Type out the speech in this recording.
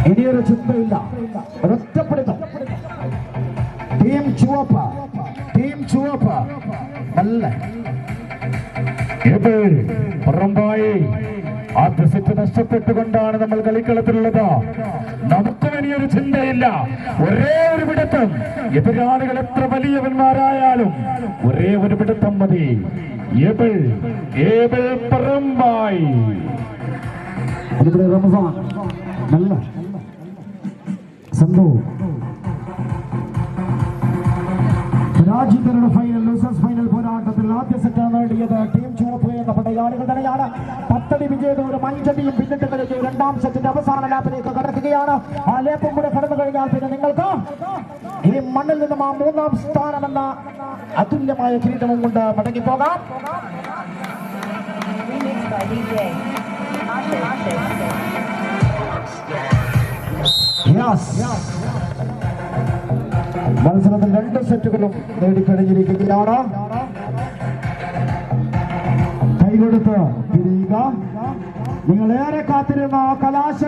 ഇനിയൊരു ചിന്തയില്ല, ഒരൊറ്റപ്പെടുത്തം. ടീം ചുവപ്പ് നല്ല പറമ്പായി. ആദ്യ സെറ്റ് നഷ്ടപ്പെട്ടുകൊണ്ടാണ് നമ്മൾ കളിക്കളത്തിലുള്ളത്. നമുക്ക് ഇനിയൊരു ചിന്തയില്ല, ഒരേ ഒരു പിടുത്തം. എതിരാളികൾ എത്ര വലിയവന്മാരായാലും ഒരേ ഒരു പിടുത്തം മതി. പറമ്പായി. അതിവിടെ റമസാൻ നല്ല സംഭവം. രാജ്യങ്ങളുടെ ഫൈനൽ ലൂസേഴ്സ് ഫൈനൽ പോരാട്ടത്തിൽ ആദ്യ സെറ്റ് നേടിയത് ടീം ചുവപ്പ് എന്ന പടയാളികൾ തന്നെയാണ്. 10 വിജയവും ഒരു മഞ്ചടിയും പിന്നിട്ട് കളിച്ച് രണ്ടാം സെറ്റിന്റെ അവസാന ലാപ്പിലേക്ക് കടക്കുകയാണ്. ആ ലേപ്പും കൂടെ കടന്നു കഴിഞ്ഞാൽ പിന്നെ നിങ്ങൾക്ക് ഈ മണ്ണിൽ നിന്നും ആ 3ാം സ്ഥാനമെന്ന അതുല്യമായ കിരീടവും കൊണ്ട് മടങ്ങിപ്പോകാം. മത്സരത്തിൽ 2 സെറ്റുകളും നേടിക്കഴിഞ്ഞിരിക്കുകയാണ്. കൈകൊടുത്ത് തിരിയുക. നിങ്ങളേറെ കാത്തിരുന്ന കലാശ